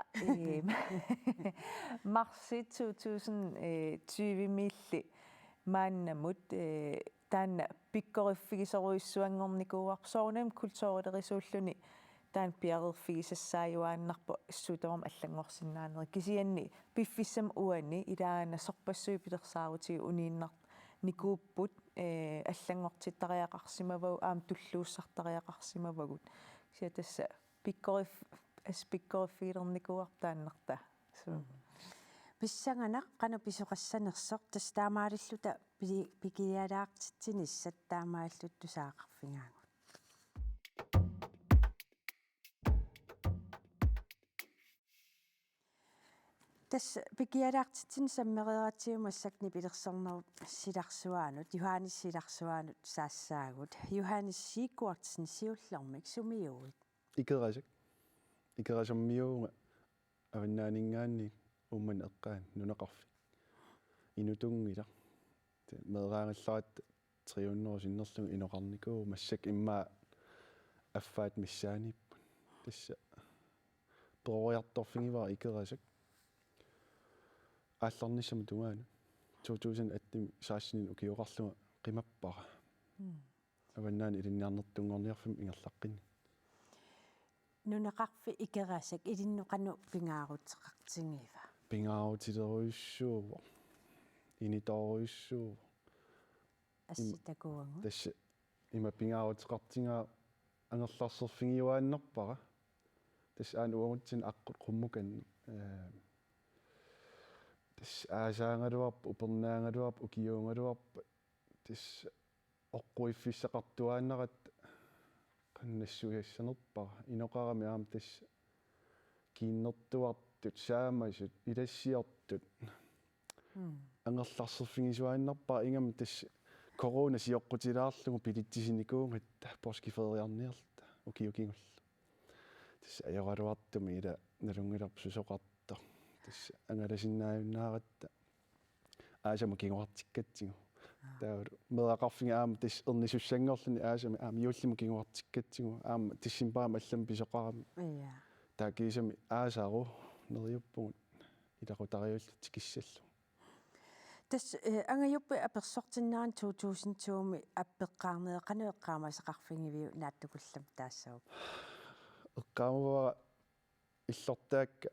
марси 2020 милли мааннамут таанна пиккориффигисоруиссуангорникууарп соорнам культуурилерисууллуни таан пиарерфигисассааюааннарпо иссуутавам аллангорсинаанери кисианни пиффиссам уани илаана сорпассуи пилерсаарутиги унииннар никууппут аллангортиттариақарсимавагу аам туллууссартариақарсимавагут кися тасса пиккориффигилерникуар тааннарта писсанганақ қану писоқассанерсоқ тастаамааллута пикиалаартитсинissat таамааллут тусаақарфингаангут тас пикиалаартитсин саммериратиумассак нипилерсэрнеру силарсуаанут Johannes силарсуаанут саассаагут Johannes Sigurdsen сиуллэрмик сумиуит икерасаммиуунга аваннаанинггаанни умман эққаан нунеқарфи инутунгила мераангилларат триуннерус иннерлугу иноқарникуу массак иммаа аффаат миссааниппут тасса прориарторфигивара икерасак аалларниссама тугаану 2018 саассинин укиоқарлуга қимаппара аваннаани илинниарнертунгорниарфим ингерлаққинни нунеқарфи икерасак илиннуқану пингаарутеқартингива пингаарутилеруйуссуува иниторуйуссуува асситакуангу тасса има пингаарутеқартингаа ангерларсерфигиуааннерпара тасса аан уангутсин аққут қуммукан тасса аасаангалуарпа упернаангалуарпа укиуунгалуарпа тасса оққуиффиссақартуааннерат каннассуиассанерпара иноқарами аама тасса киннертуартут саамасут илассиортут ангерларсерфигисуааннерпара ингам тасса корона сиоққутилаарлугу пилитсисиникуунгатта порскифериарниерлта укиукингулла тасса аёралуартуми ила налунгиларпу сусоқартор тасса ангаласиннааюннааратта аасама кингуартиккатсигу таавалу мерақарфинга аама тасс ернисуссангорлуни аасами аама юуллима кингуартиккатсигу аама тиссимпаама аллам писоқарами иа таакисами аасаару нериуппугут илақутариуллу тикиссаллу тас ангаюппи аперсортиннаан 2000-ми аппеққарнеэқануэққаамасеқарфингивиу нааттукуллам таассауп эққаамава иллортаакка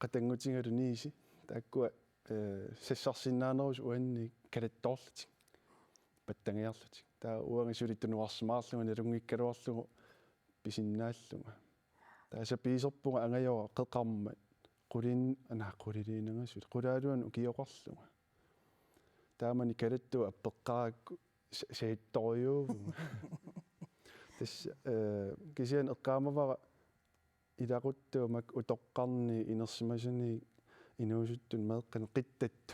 қатангутингалунииси тааккуа сессарсиннаанерус уанни калатторлутик паттангиарлутик таа уангисулиттунуарсимаарлуга налунгиккалуарлугу писиннааллуга тааса пиисерпуга ангайора қеқарма qulin quliliinangasut qulaaluan ukiyoqarluga taamani kalattu appeqqarakku saittoriuugu tas kisian eqqaamavara ilaquttuumak utoqqarni inersimasuni inuusuttun meeqqan qittattut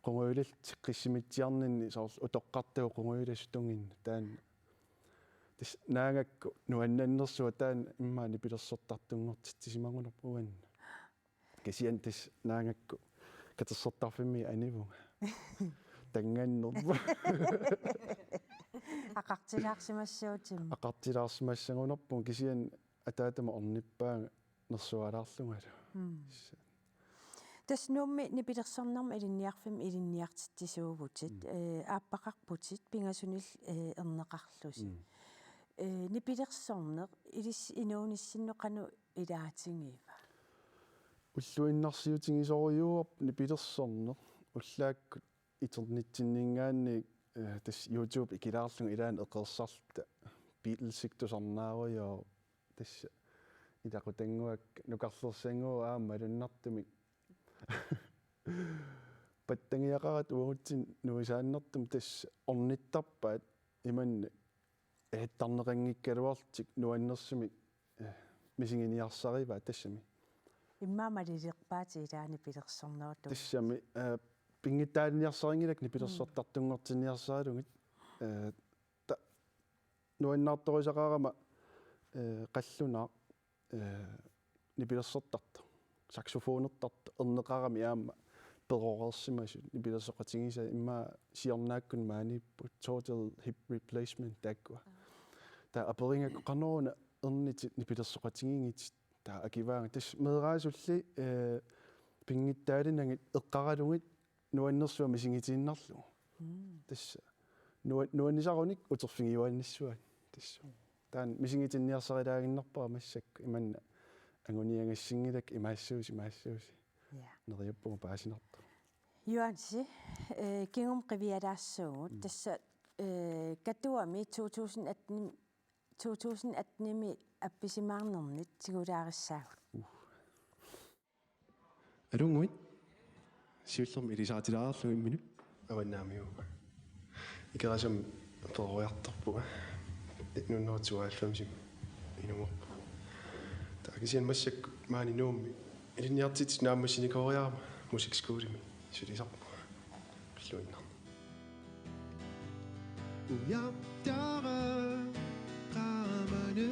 qunguilalt qissimitsiarninni soors utoqqartuu qunguilasutungin taan tas naangakku nuannannersua taan immaani pilersortartunngortitsisimangunerpuan kisian tas naangakku katersortarfimmi anivunga tangannerpu aqartilaarsimassangunerpu kisian ataatama ornippaanga nersualaarlungalu tas nuummi nipilersornarma ilinniarfim ilinniartitsisuugutit aappaqarputit pingasunil erneqarlusi nipilersorner ilis inuunissinnoqanu ilaatingiiva уллуиннарсиутингисориуарп nipilersorner уллааккут итernitsinningaanni tas YouTube ikilaarslugu ilaan eqersarta Beatles-iktусарнааруйоо tas илақутангуак нукарлерсангуу аама алуннартумик паттангиақарат уагутсин нуисааннэртум tas орниттарпаат иманни эттарнеқангиккалуартик нуаннерсимик мисингиниарсариваа тассами иммаамалилерпаати илаани пилерсорнеруту тассами пингиттаалиниарсарингилак нипилерсортартунгортинниарсаалугит нуаннаарторисақарама қаллунаа нипилерсортарта саксофонертарта эрнеқарами аама перорерсимасут нипилерсоқатингиса имма сиорнааккун мааниппут total hip replacement таккуа та аперингакку қарнеруна эрнитит нипилерсоқатингингит та акиваанга тас мераасулли пингиттаалинангит эққаралугит нуаннерсуа мисингитииннарлу тас нуаннисаруник утерфигиуанниссуат тас таан мисингитинниарсарилаагиннарпара массак иманна ангуниангассингилак имаассууси нериуппуга паасинарта юанси кингум қивиалаассуугут тасса катуами 2018-ми апписимаарнернит сигулаариссаагут алунгуит сиуллерми илисаатилаарерлу иммину аваннаамиуга икерасам феруярторпуга 1992 инугорпу такисиан массак маанинуумми илинниартит нааммассиникориарма мусикскуулими сулисарпу пиллуиннар уяптара qamanu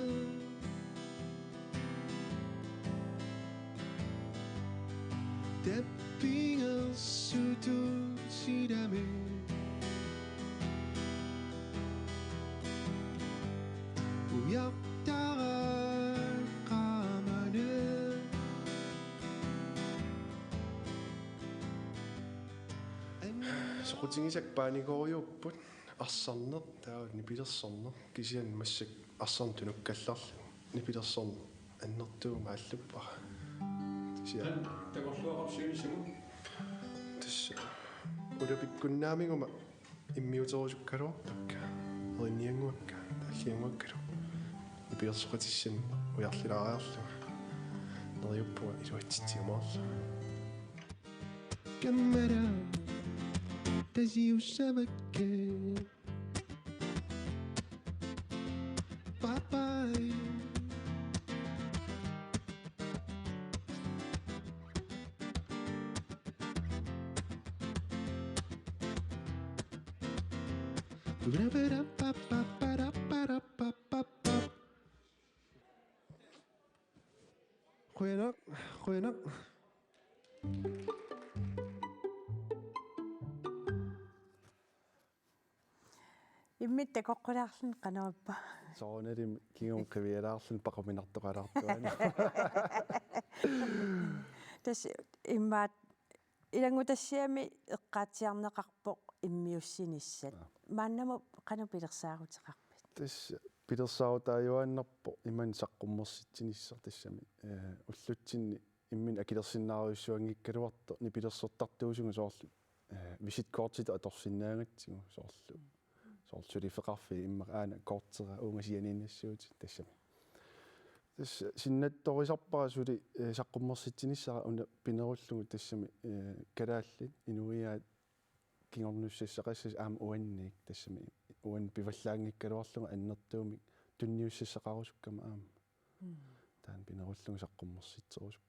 Teppingas sutu sidame Uyaktara qamanu Soqutigisak paanikoriupput арсарнер таа нипилерсорнер кисиан массак арсарнтунуккалларли нипилерсорнер аннертуума аллуппара тисиа тагорлуақарсуинисагу тасса улапиккуннаамигума иммиутерусуккалуар такка эринниангуакка тааллиангуаккалу нипилерсоқатиссами уярлилаариарлуга нериуппуга илуатситсиумаарла каммара тасиуссавакке Bye-bye. Goeiedag. Иммитта коққулаарлун қанерпа. Соонерим кигун кивиалаарлун пақаминартоқалаартуана. Тас иммаат илангутассиами эққаатсиарнеқарпоқ иммиуссиниссат. Мааннаму қану пилерсаагутеқарпит. Тас пилерсаутааюаннарпо иман саққуммерситсиниссар тассами уллутсинни иммин акилерсинаариуссуангиккалуарто ни пилерсортартуусугу соорлу виситкортит аторсинаагатсигу соорлу соорлсулифеқарфи имма аана кортера унгасианииннассуути тассами тас синнатторисарпара сули саққуммерситсиниссара уна пинеруллугу тассами калаалли инуиаат кингорнуссассақассас аама уанниик тассами уан пиваллаангиккалуарлуга аннертуумик тунниуссассақарусуккама аама таан пинеруллугу саққуммерситсерусуппу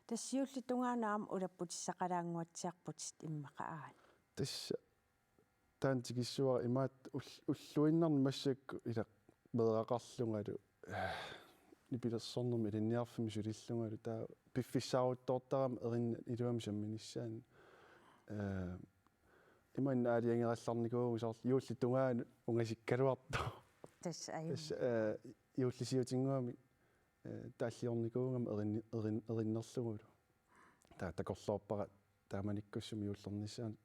тассиулли тунгаanaam улаппутиссақалаангуатсиарпутит иммақааа тасса таан тигиссуа имаат уллуиннарни массакку ила мереқарлунгалу нипилерсорнерми илинниарфими сулиллунгалу таа пиффиссааруттоортарам эринна илуами самминиссаани иман аалиангералларникуугу соор юулли тунгаан унгасиккалуарто тасса юуллисиутингуами тааллиорникуугам эриннерлугулу таа такорлоорпара тааманиккуссуми юуллернissaан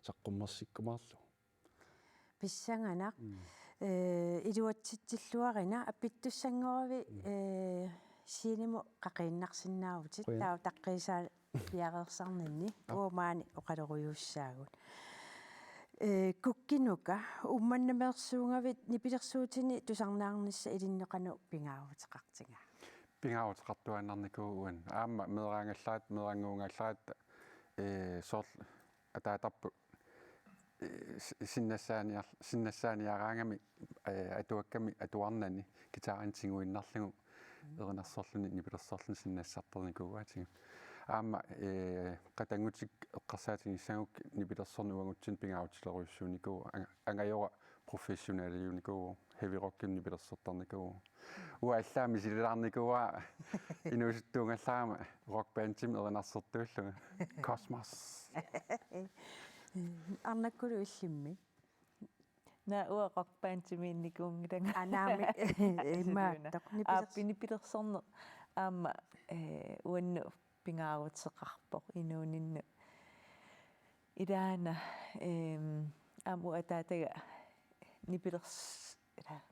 саққуммерсиккумаарлу писсанганақ илуатситсиллуарина аппиттуссангорави синиму қақииннарсинаавутит таа таққисаа пиареерсарнинни уумаани оқалеруйуссаагут куккинука умманнамеерсуунгавит нипилерсуутини тусарнаарнисса илиннеқану пингаавутеқартинга пингаавутеқартуаннарникуугуан аама мераангаллаат соор атаатарпу синнассааниараангами атуакками атуарнани гитааринтингуиннарлугу эринарсорлуни нипилерсорлун синнассартерникуугаатига аама qatangutик эққарсаатингиссагук нипилерсорни уангутсин пингаавутилеруйуссууникуу ангайора профессионалиуникуу heavy rock-ким нипилерсортарникуу уаллаами силилаарникуа инуусуттуунгаллаама rock band-тим эринарсертууллуга Cosmos арнаккулу иллимми на уа rock band-тиминникуунгиланга анаами имааттақ нипилерсорне аама уанну пингаавутеқарпоқ инуунинну идаана аму атаатага нипилерс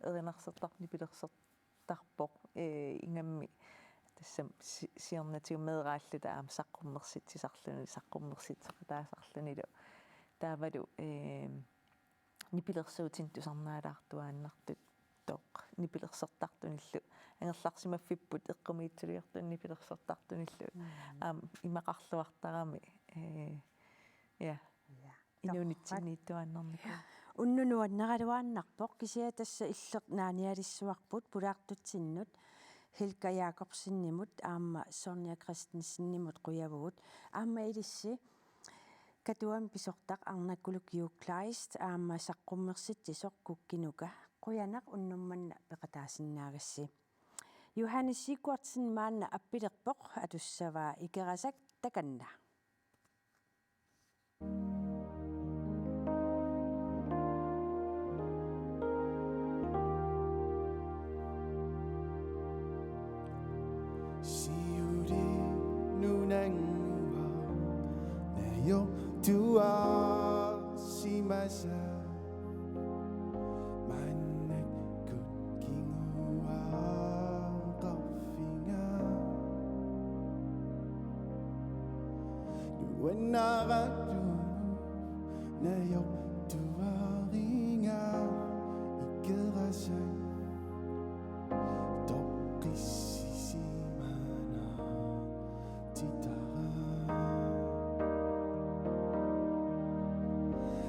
эринарсертар нипилерсертарпоқ ингамми тассам сиорнатиу медрааллута аама саққуммерситсарлуни таавалу нипилерсуутин тусарнаалаартуааннартут тоқ нипилерсертартуниллу ангерларсимаффиппут эққумиитсулиартун нипилерсертартуниллу имақарлуартарами Ja. Inunitsinniittuannerniku. Unnunuanneraluaannarpoq kisia tassa illeq naanialissuarput pulaartutsinnut Hilka Jakobsinnimut aamma Sonja Christensinnimut quyavugut aamma ilissi katuam pisortaq arnakkuluk Kleist aamma saqqummersitsisoq kukkinuka quyanaq unnummanna peqataasinnaagasse Johannes Sigurdsen maanna appilerpoq atussavaa ikerasak takanna 시우리 눈앵우와 내요 두아 시마사 만nek 굿킹우와 거핑아 누wen나가루 내요 두아링아 이끌어서 똑기시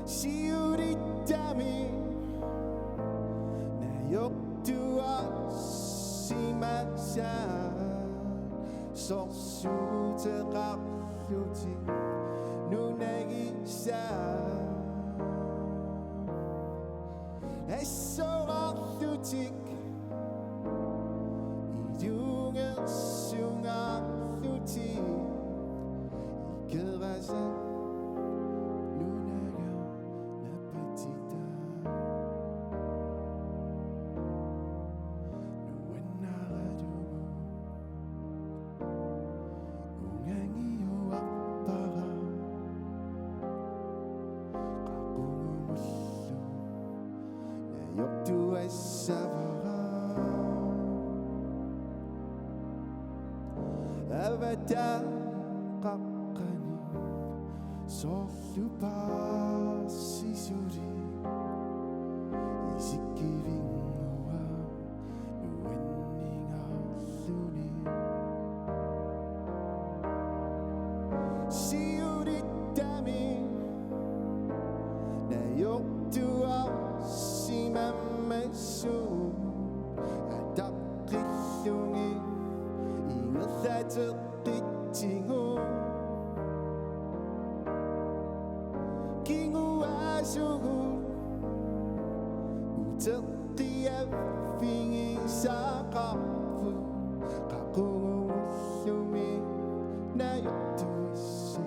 시우리 땀이 내 욕두어 심하자 속수저가 휴지 눈에 기사 애써와 휴직 이중은 숭아 휴지 이끌어서 Avada kakani solupa sisuri isikivingua nuwenninga luni siuri tami na yoktua simamesu adakillungi ingathataqittingu kinguasugu uteqqiaffingi saqarpu qaqungullumi nayutuissillugu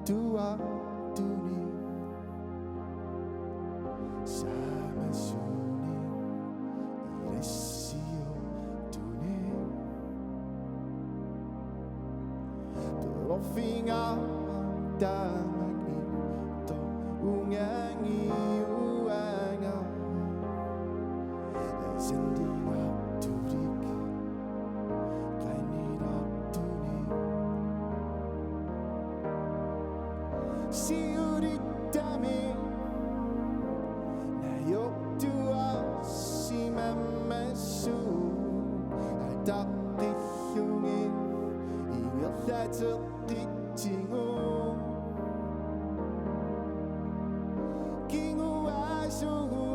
Dua duni sama suni iresio duni profinga tamagi to ungangi uanga sendinga turik kainira duni siuritami na yoktua simamesu adaqillungi ingerlateqittingu kinguasugu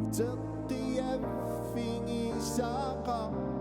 uteqqiaffingi saqarpu